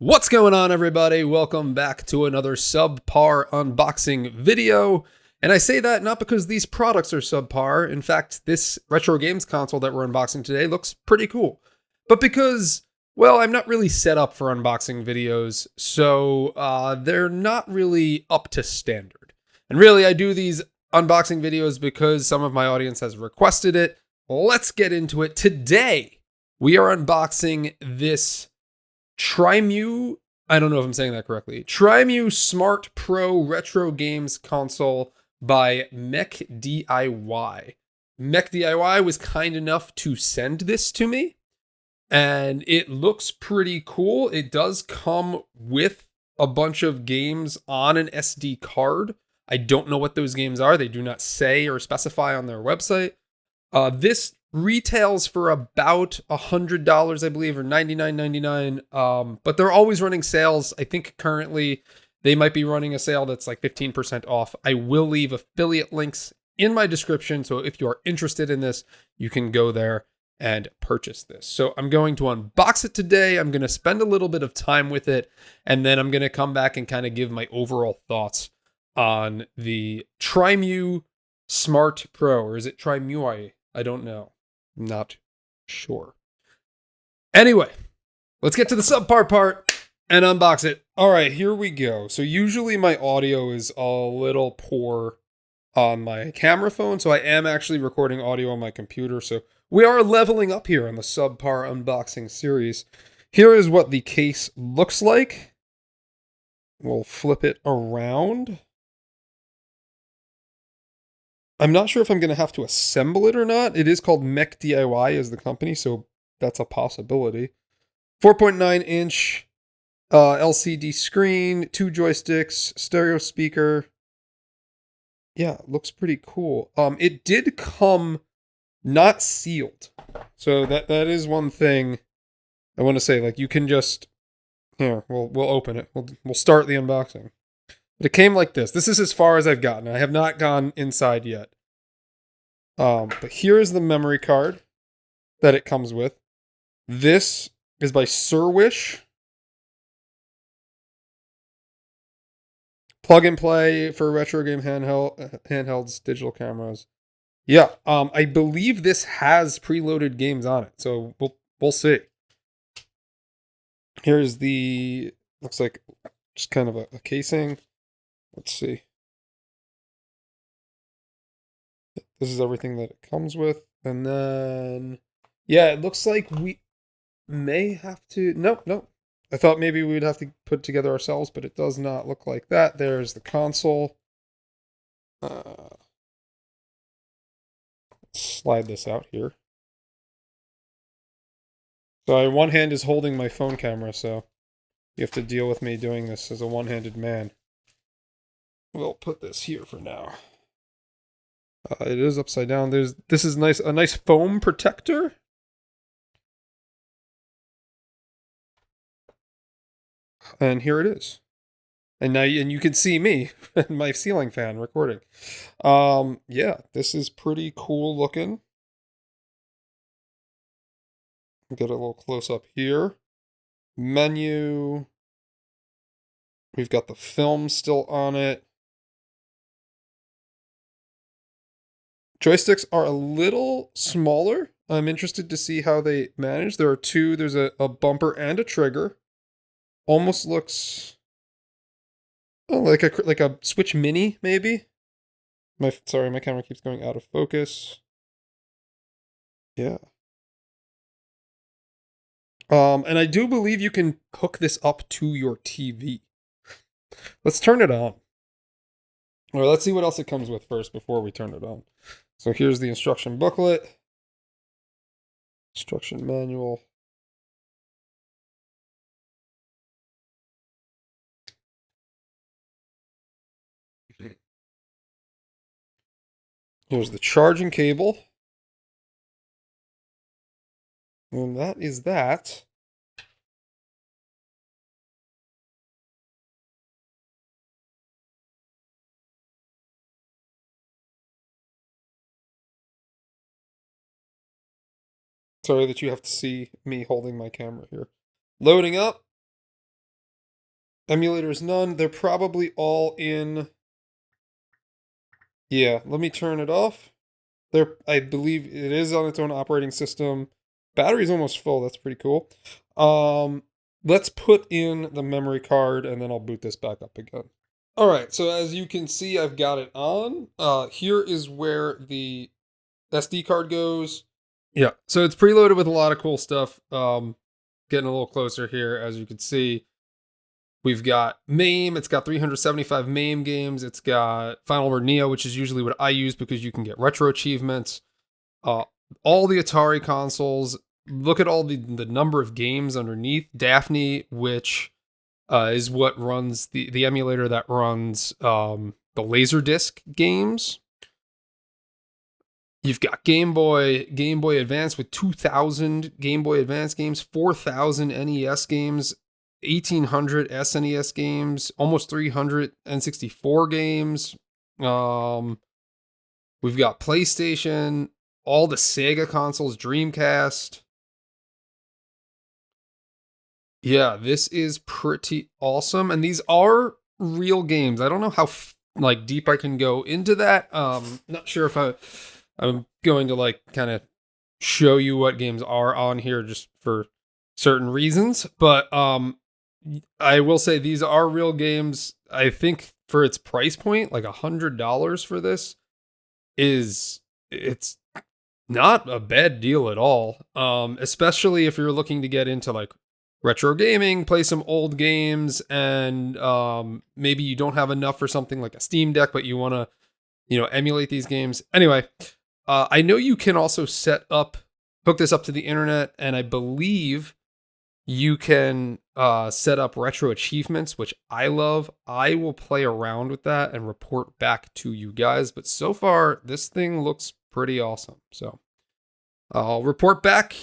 What's going on, everybody? Welcome back to another subpar unboxing video. And I say that not because these products are subpar. In fact, this retro games console that we're unboxing today looks pretty cool. But because, well, I'm not really set up for unboxing videos, so they're not really up to standard. And really, I do these unboxing videos because some of my audience has requested it. Let's get into it. Today, we are unboxing this TrimUI, I don't know if I'm saying that correctly. TrimUI Smart Pro Retro Games Console by MechDIY. MechDIY was kind enough to send this to me, and it looks pretty cool. It does come with a bunch of games on an SD card. I don't know what those games are. They do not say or specify on their website. This retails for about $100, I believe, or $99.99. But they're always running sales. I think currently they might be running a sale that's like 15% off. I will leave affiliate links in my description, so if you are interested in this, you can go there and purchase this. So I'm going to unbox it today. I'm going to spend a little bit of time with it, and then I'm going to come back and kind of give my overall thoughts on the TrimUI Smart Pro, or is it TrimUI? I don't know. I'm not sure. Anyway, let's get to the subpar part and unbox it. All right, here we go. So usually my audio is a little poor on my camera phone, so I am actually recording audio on my computer. So we are leveling up here on the subpar unboxing series. Here is what the case looks like. We'll flip it around. I'm not sure if I'm going to have to assemble it or not. It is called MechDIY as the company, so that's a possibility. 4.9-inch LCD screen, 2 joysticks, stereo speaker. Yeah, looks pretty cool. It did come not sealed, so that is one thing I want to say. Like, you can just here. We'll open it. We'll start the unboxing. But it came like this. This is as far as I've gotten. I have not gone inside yet. But here is the memory card that it comes with. This is by Surwish. Plug and play for retro game handhelds, digital cameras. Yeah, I believe this has preloaded games on it, so we'll see. Here's the, looks like just kind of a casing. Let's see. This is everything that it comes with. And then, yeah, it looks like we may have to, nope. I thought maybe we would have to put it together ourselves, but it does not look like that. There's the console. Let's slide this out here. So one hand is holding my phone camera, so you have to deal with me doing this as a one-handed man. We'll put this here for now. It is upside down. This is nice, a nice foam protector. And here it is. And now you can see me and my ceiling fan recording. Yeah, this is pretty cool looking. Get a little close up here. Menu. We've got the film still on it. Joysticks are a little smaller. I'm interested to see how they manage. There are two. There's a bumper and a trigger. Almost looks like a Switch Mini, maybe. Sorry, my camera keeps going out of focus. Yeah. And I do believe you can hook this up to your TV. Let's turn it on. Or let's see what else it comes with first before we turn it on. So here's the instruction booklet. Instruction manual. Here's the charging cable. And that is that. Sorry that you have to see me holding my camera here. Loading up. Emulators none. They're probably all in. Yeah, let me turn it off. I believe it is on its own operating system. Battery's almost full. That's pretty cool. Let's put in the memory card and then I'll boot this back up again. All right, so as you can see, I've got it on. Here is where the SD card goes. Yeah, so it's preloaded with a lot of cool stuff. Getting a little closer here, as you can see. We've got MAME. It's got 375 MAME games. It's got Final Word Neo, which is usually what I use because you can get retro achievements. All the Atari consoles. Look at all the number of games underneath. Daphne, which is what runs the emulator that runs the Laserdisc games. You've got Game Boy Advance with 2,000 Game Boy Advance games, 4,000 NES games, 1,800 SNES games, almost 300 N64 games. We've got PlayStation, all the Sega consoles, Dreamcast. Yeah, this is pretty awesome, and these are real games. I don't know how deep I can go into that. Not sure if I'm going to kind of show you what games are on here just for certain reasons, but I will say these are real games. I think for its price point, like $100 for this it's not a bad deal at all. Especially if you're looking to get into retro gaming, play some old games, and maybe you don't have enough for something like a Steam Deck, but you want to, emulate these games. Anyway, I know you can also hook this up to the internet, and I believe you can set up retro achievements, which I love. I will play around with that and report back to you guys. But so far, this thing looks pretty awesome. So I'll report back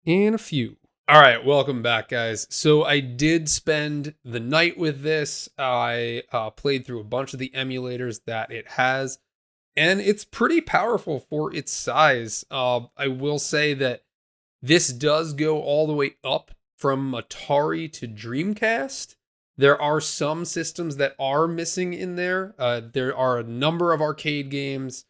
in a few. All right, welcome back, guys. So I did spend the night with this. I played through a bunch of the emulators that it has, and it's pretty powerful for its size. I will say that this does go all the way up from Atari to Dreamcast. There are some systems that are missing in there. There are a number of arcade games.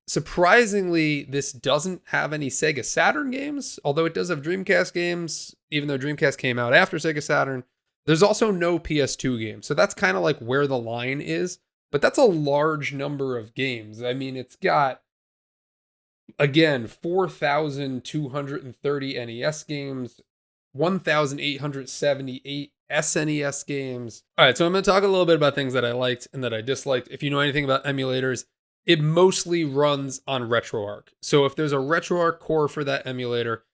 Surprisingly, this doesn't have any Sega Saturn games, although it does have Dreamcast games, even though Dreamcast came out after Sega Saturn. There's also no PS2 games, so that's kind of where the line is, but that's a large number of games. I mean, it's got, again, 4,230 NES games, 1,878 SNES games. All right, so I'm going to talk a little bit about things that I liked and that I disliked. If you know anything about emulators, it mostly runs on RetroArch. So if there's a RetroArch core for that emulator,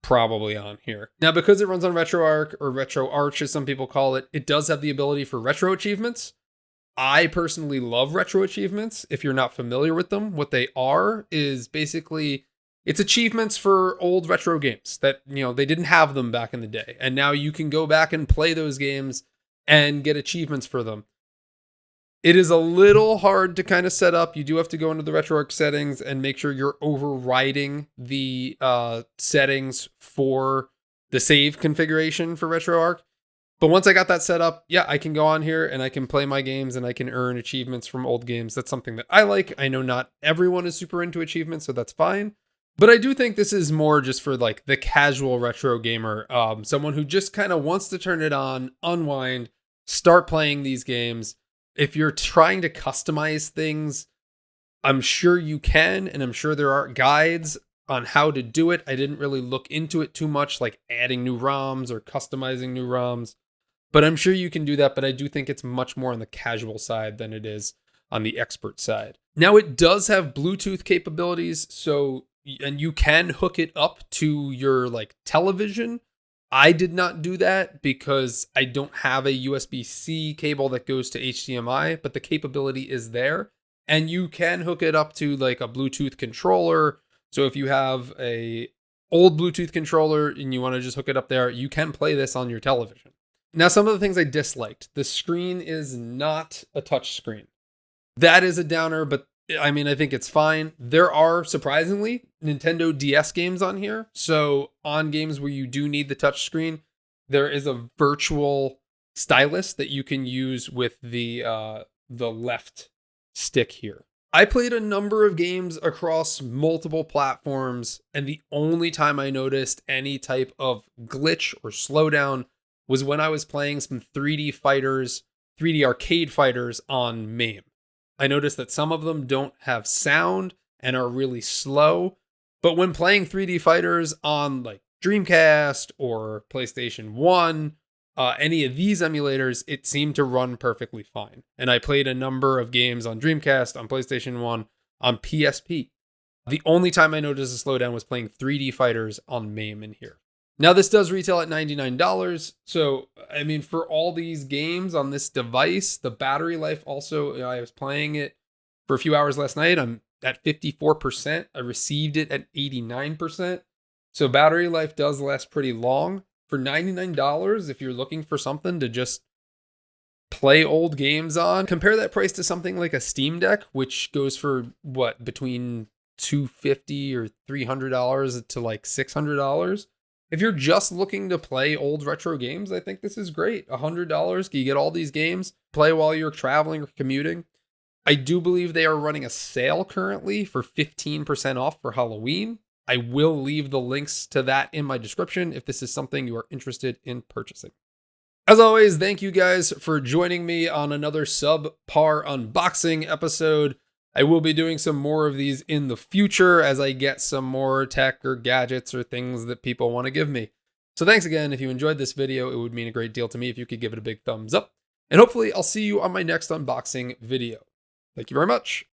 probably on here. Now, because it runs on RetroArch, or RetroArch as some people call it, it does have the ability for retro achievements. I personally love retro achievements. If you're not familiar with them, what they are is basically, it's achievements for old retro games that, they didn't have them back in the day. And now you can go back and play those games and get achievements for them. It is a little hard to kind of set up. You do have to go into the RetroArch settings and make sure you're overriding the settings for the save configuration for RetroArch. But once I got that set up, yeah, I can go on here and I can play my games and I can earn achievements from old games. That's something that I like. I know not everyone is super into achievements, so that's fine. But I do think this is more just for the casual retro gamer, someone who just kind of wants to turn it on, unwind, start playing these games. If you're trying to customize things, I'm sure you can, and I'm sure there are guides on how to do it. I didn't really look into it too much, like adding new ROMs or customizing new ROMs, but I'm sure you can do that. But I do think it's much more on the casual side than it is on the expert side. Now, it does have Bluetooth capabilities, and you can hook it up to your television. I did not do that because I don't have a USB-C cable that goes to HDMI, but the capability is there. And you can hook it up to a Bluetooth controller. So if you have a old Bluetooth controller and you want to just hook it up there, you can play this on your television. Now, some of the things I disliked. The screen is not a touch screen. That is a downer, but I mean, I think it's fine. There are, surprisingly, Nintendo DS games on here. So on games where you do need the touchscreen, there is a virtual stylus that you can use with the left stick here. I played a number of games across multiple platforms, and the only time I noticed any type of glitch or slowdown was when I was playing some 3D fighters, 3D arcade fighters on MAME. I noticed that some of them don't have sound and are really slow, but when playing 3D fighters on like Dreamcast or PlayStation 1, any of these emulators, it seemed to run perfectly fine. And I played a number of games on Dreamcast, on PlayStation 1, on PSP. The only time I noticed a slowdown was playing 3D fighters on MAME in here. Now, this does retail at $99. So, I mean, for all these games on this device, the battery life also, I was playing it for a few hours last night. I'm at 54%. I received it at 89%. So battery life does last pretty long. For $99, if you're looking for something to just play old games on, compare that price to something like a Steam Deck, which goes for what, between $250 or $300 to like $600. If you're just looking to play old retro games, I think this is great. $100, you get all these games, play while you're traveling or commuting. I do believe they are running a sale currently for 15% off for Halloween. I will leave the links to that in my description if this is something you are interested in purchasing. As always, thank you guys for joining me on another subpar unboxing episode. I will be doing some more of these in the future as I get some more tech or gadgets or things that people want to give me. So thanks again. If you enjoyed this video, it would mean a great deal to me if you could give it a big thumbs up. And hopefully I'll see you on my next unboxing video. Thank you very much.